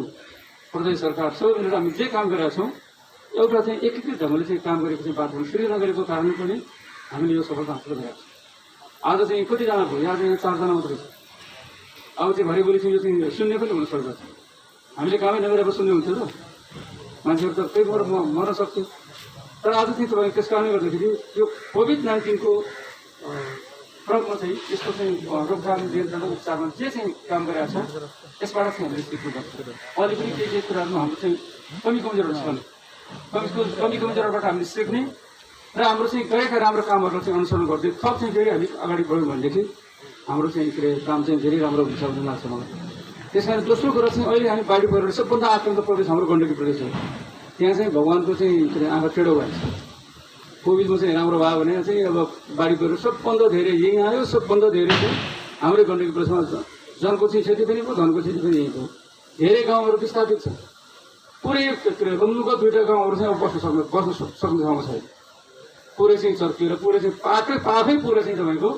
प्रदेश सरकार सबै मिलेर हामी जे काम गरिरहेका छौँ एउटा चाहिँ एकीकृत ढङ्गले चाहिँ काम गरेको चाहिँ बात श्री नगरेको कारण पनि हामीले यो सफलता हासिल गरेका छौँ। आज चाहिँ कतिजना भयो? आज यहाँ 4 जना मात्रै छ। अब चाहिँ भरिभरि चाहिँ यो चाहिँ शून्य पनि हुनसक्छ। हामीले कामै नगरेर शून्य हुन्थ्यो त, मान्छेहरू त त्यही भएर मर्न सक्थ्यो। तर आज चाहिँ तपाईँ त्यस कारणले गर्दाखेरि यो कोभिड-19को क्रममा चाहिँ यसको चाहिँ रोकथाम, नियन्त्रण, उपचारमा जे चाहिँ काम गरिरहेको छ त्यसबाट चाहिँ हामीले सिक्नु पर्छ। अहिले पनि केही कुराहरूमा हाम्रो चाहिँ कमी कमजोरहरू छन्। कमी कमजोरबाट हामीले सिक्ने र हाम्रो चाहिँ गरेका राम्रो कामहरूलाई चाहिँ अनुसरण गर्दै थप चाहिँ फेरि हामी अगाडि बढ्यौँ भनेदेखि हाम्रो चाहिँ काम चाहिँ धेरै राम्रो हुन्छ भन्ने लाग्छ मलाई। त्यस कारण दोस्रो कुरा चाहिँ अहिले हामी बाढी पहिरो सबभन्दा आक्रान्त प्रदेश हाम्रो गण्डकी प्रदेश हो। त्यहाँ चाहिँ भगवान्को चाहिँ आँखा टेढो भएको छ। कोभिडमा चाहिँ राम्रो भयो भने चाहिँ अब बाढी पहिरो सबभन्दा धेरै यहीँ आयो। सबभन्दा धेरै चाहिँ हाम्रै गण्डकी प्रदेशमा जनको चाहिँ क्षति पनि भयो, धनको क्षति पनि यहीँ भयो। धेरै गाउँहरू विस्थापित छ। पुरै रुम्नुको 2टा गाउँहरू चाहिँ अब बस्न सक्ने ठाउँमा छैन। पुरै चाहिँ चर्किएर पुरै चाहिँ पाफै पुरै चाहिँ तपाईँको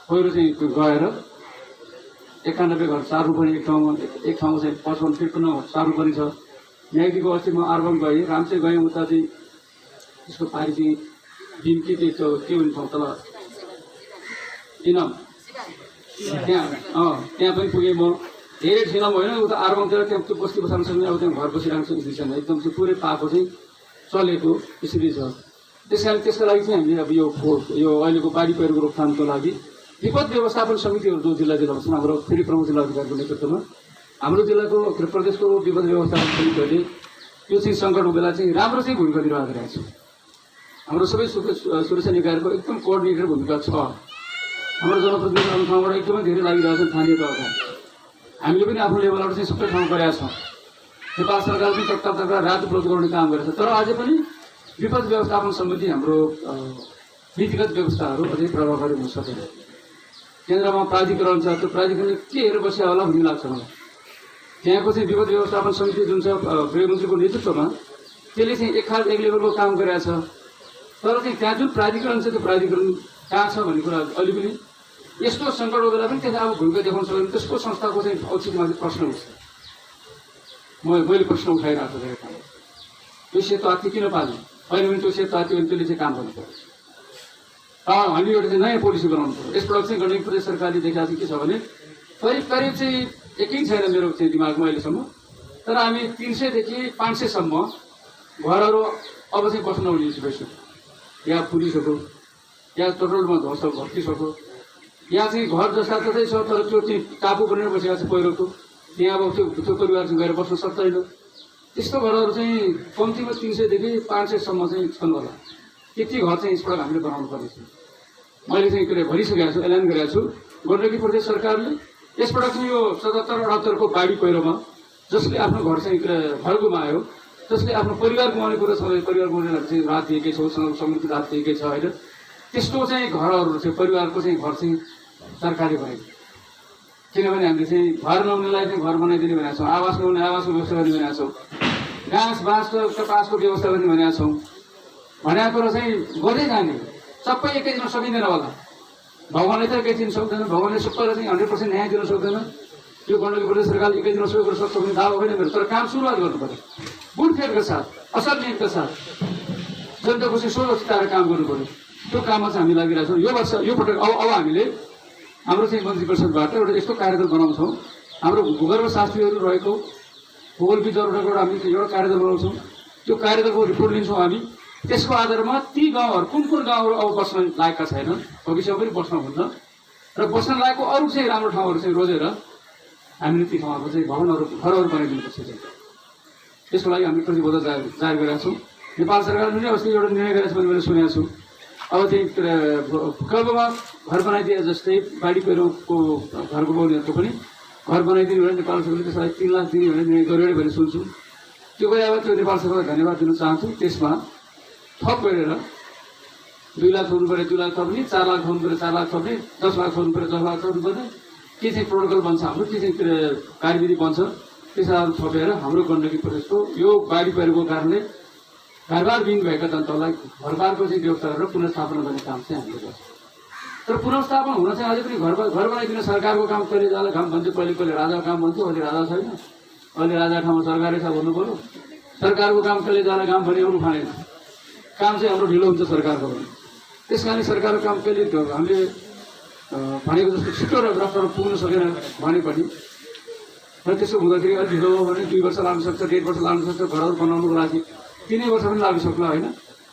पहिरो चाहिँ गएर 91 घर सार्नुपर्ने एक ठाउँमा चाहिँ 55-53 सार्नुपर्ने छ। यहाँदेखिको अस्ति म आर्बन गएँ, राम्चे गएँ, उता चाहिँ त्यसको पारि चाहिँ बिम्की त्यो के भन्छ तल इनाम त्यहाँ पनि पुगेँ म। धेरै थिएन होइन, उता आर्बनतिर त्यहाँ त्यो बस्ती बसाल्नु सक्ने अब त्यहाँ घर बसिरहेको छ छैन, एकदम चाहिँ पुरै पाएको चाहिँ चलेको स्थिति छ। त्यस कारण त्यसको लागि चाहिँ हामीले अब यो अहिलेको बाढी पहिरोको रोकथामको लागि विपद व्यवस्थापन समितिहरू जो जिल्लामा छन् हाम्रो फेरि प्रमुख जिल्ला अधिकारीको नेतृत्वमा हाम्रो जिल्लाको प्रदेशको विपद व्यवस्थापन समितिहरूले यो चाहिँ सङ्कटको बेला चाहिँ राम्रो चाहिँ भूमिका निर्वाह गरिरहेको छ। हाम्रो सबै सुरक्षा निकायहरूको एकदम कोअर्डिनेटर भूमिका छ। हाम्रो जनप्रतिनिधिहरू ठाउँबाट एकदमै धेरै लागिरहेको छ। स्थानीय तहका हामीले पनि आफ्नो लेभलबाट चाहिँ सबै ठाउँ गरेका छौँ। नेपाल सरकार पनि तत्काल रात उपलब्ध गराउने काम गरेको छ। तर अझै पनि विपद व्यवस्थापन सम्बन्धी हाम्रो नीतिगत व्यवस्थाहरू अझै प्रभावकारी हुन सकेन। केन्द्रमा प्राधिकरण छ, त्यो प्राधिकरणले के हेरेर बस्या होला भन्ने लाग्छ मलाई। त्यहाँको चाहिँ विपद व्यवस्थापन समिति जुन छ गृहमन्त्रीको नेतृत्वमा त्यसले चाहिँ एक लेभलको काम गरेको छ। तर चाहिँ त्यहाँ जुन प्राधिकरण छ त्यो प्राधिकरण कहाँ छ भन्ने कुरा अहिले पनि यस्तो सङ्कटको बेला पनि त्यसले अब भूमिका देखाउन सक्यो भने त्यसको संस्थाको चाहिँ औचित्यमाथि प्रश्न उठ्छ। मैले प्रश्न उठाइरहेको छु धेरै त्यो सेतो हात्ती किन पाल्ने, होइन भने त्यो सेतो हात्ती भने त्यसले चाहिँ काम गर्नु पर्छ। हामीले एउटा चाहिँ नयाँ पोलिसी बनाउनु पर्यो। यसबाट चाहिँ गण्डकी प्रदेश सरकारले देखाएको चाहिँ के छ भने करिब चाहिँ एकै छैन मेरो चाहिँ दिमागमा अहिलेसम्म, तर हामी 300 देखि 500सम्म घरहरू अब चाहिँ बस्न नहुने सिचुएसन या पुलिसहरू या टोटलमा ध्वस्त भत्किसक्यो या चाहिँ घर जस्ता जस्तै छ तर त्यो चाहिँ टापु बनेर बसेको छ पहिरोको, त्यहाँ अब त्यो परिवार चाहिँ गएर बस्न सक्दैन। त्यस्तो घरहरू चाहिँ कम्तीमा 300 देखि 500सम्म चाहिँ छन् होला। त्यति घर चाहिँ यसबाट हामीले बनाउनु पर्नेछ। मैले चाहिँ भनिसकेको छु, एलान गरेको छु गण्डकी प्रदेश सरकारले यसबाट चाहिँ यो 77-78को बाढी पहिरोमा जसले आफ्नो घर चाहिँ घर गुमायो, जसले आफ्नो परिवार गुमाउने कुरो छ, परिवार गुमाउनेलाई चाहिँ राहत दिएकै छौँ, समुचित राहत दिएकै छ होइन। त्यस्तो चाहिँ घरहरू चाहिँ परिवारको चाहिँ घर चाहिँ सरकारले गरेको। किनभने हामीले चाहिँ घर नहुनेलाई चाहिँ घर बनाइदिने भनेका छौँ, आवास नहुने आवासको व्यवस्था गर्ने भनेका छौँ, घाँस बाँसको कपासको व्यवस्था गर्ने भनेका छौँ। भनेको कुरो चाहिँ गर्दै जाने, सबै एकै दिन सकिँदैन होला। भगवान्ले त एकै दिन सक्दैन, भगवान्ले सबैलाई चाहिँ 100% न्याय दिन सक्दैन। यो गण्डकी प्रदेश सरकारले एकै दिन सबै कुरो सक्छ भने दावा होइन मेरो। तर काम सुरुवात गर्नु पर्यो बुटफेडका साथ, असल नियमका साथ, जनताको चाहिँ सोच चिताएर काम गर्नु पर्यो। त्यो काममा चाहिँ हामी लागिरहेको छौँ। यो वर्ष यो पटक अब हामीले हाम्रो चाहिँ मन्त्री परिषदबाट एउटा यस्तो कार्यक्रम बनाउँछौँ। हाम्रो भूगर्भ शास्त्रीहरू रहेको भूगोलविदहरूबाट हामी एउटा कार्यदल बनाउँछौँ। त्यो कार्यदलको रिपोर्ट लिन्छौँ हामी। त्यसको आधारमा ती गाउँहरू कुन कुन गाउँहरू अब बस्न लायकका छैनन्, भविष्यमा पनि बस्न हुन्न र बस्न लायकको अरू चाहिँ राम्रो ठाउँहरू चाहिँ रोजेर हामीले ती ठाउँहरूको चाहिँ घरहरू बनाइदिनुपर्छ। त्यसको लागि हामी प्रतिबद्ध जाहेर गरेका छौँ। नेपाल सरकारले पनि अस्ति एउटा निर्णय गरेको छ भने मैले सुनेको छु। अब चाहिँ भूकम्पमा घर बनाइदिए जस्तै बाढी पहिरोको घरको बाउनीहरूको पनि घर बनाइदिनु भने नेपाल सरकारले त्यसलाई 3 लाख दिने भने निर्णय गर्यो भने सुन्छु। त्यो गरे अब त्यो नेपाल सरकारलाई धन्यवाद दिन चाहन्छु। त्यसमा थप गरेर 2 लाख थप्नु पऱ्यो, 2 लाख थप्ने, 4 लाख थप्नु पऱ्यो, 4 लाख थप्ने, 10 लाख थप्नु पऱ्यो, 10 लाख थप्नु पर्ने, के चाहिँ प्रोटोकल बन्छ हाम्रो, के चाहिँ कार्यविधि बन्छ, त्यसलाई थपेर हाम्रो गण्डकी प्रदेशको यो बाढी पहिरोको कारणले घरबारविहीन भएका जनतालाई घरबारको चाहिँ व्यवस्था गरेर पुनर्स्थापना गर्ने काम चाहिँ हामीले गर्छौँ। तर पुनर्स्थापना हुन चाहिँ अझै पनि घर बनाइदिन सरकारको काम कहिले जाला काम भन्थ्यो। पहिले राजाको काम भन्थ्यो, अहिले राजा छैन। अहिले राजा ठाउँमा सरकारै छ भन्नु पऱ्यो। सरकारको काम कहिले जाला काम भने अरू खाँदैन। काम चाहिँ हाम्रो ढिलो हुन्छ सरकारको पनि। त्यस कारण सरकारको काम कहिले हामीले भनेको जस्तो छिटो र रफ्तारमा पुग्न सकेन भने पनि र त्यसो हुँदाखेरि अलिक ढिलो भयो भने 2 वर्ष लाग्न सक्छ, 1.5 वर्ष लाग्न सक्छ। घरहरू बनाउनुको लागि 3 वर्ष पनि लाग्न सक्ला होइन।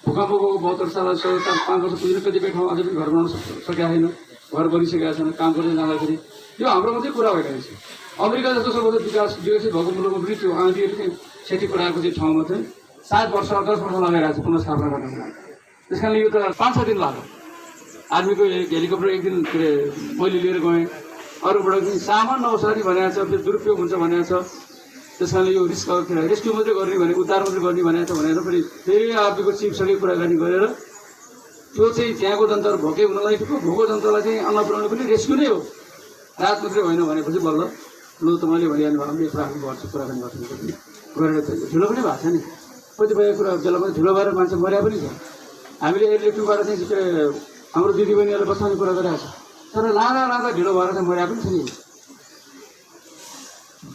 भूकम्पको 72 साल 5 वर्ष पुगेर कतिपय ठाउँ अझै पनि घर बनाउन सकेका छैन, घर बनिसकेका छैन। काम गर्दै जाँदाखेरि यो हाम्रो मात्रै कुरा भइरहेको छ। अमेरिका जस्तो सर्वोच्च विकसित भएको मुलुकमा पनि त्यो आँधीहरू चाहिँ क्षति पुऱ्याएको चाहिँ ठाउँमा चाहिँ 7 वर्ष 10 वर्ष लगाइरहेको छ पुनर्स्थापना गर्नको लागि। त्यस कारणले यो त 5-6 दिन लाग्यो। आर्मीको हेलिकप्टर एक दिन मैले लिएर गएँ, अरूबाट चाहिँ सामान नहोस् भनेको छ, फेरि दुरुपयोग हुन्छ भनेको छ। त्यस कारणले यो रेस्क्यु मात्रै गर्ने भने उद्धार मात्रै गर्ने भनेको छ भनेर फेरि फेरि आर्मीको चिफसँगै कुराकानी गरेर त्यो चाहिँ त्यहाँको जनताहरू भोकै हुनलाई भोको जनतालाई चाहिँ अन्न पुर्याउनु पनि रेस्क्यु नै हो, रात मात्रै होइन भनेपछि बल्ल लु त मैले भनिहाल्नु भयो, यो कुरा हामी गर्छु, कुराकानी गर्छु गरेर ढिलो पनि भएको छ नि। कतिपय कुरा बेला पनि ढिलो भएर मान्छे मर्या पनि छ। हामीले एयरलिफ्टबाट चाहिँ हाम्रो दिदीबहिनीहरूले बस्ने कुरा गरिरहेको छ, तर लाँदा ढिलो भएर चाहिँ मर्या पनि छ नि।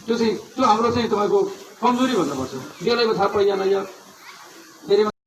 त्यो हाम्रो चाहिँ तपाईँको कमजोरी भन्नुपर्छ। बेलैको थाहा पाइएन या धेरै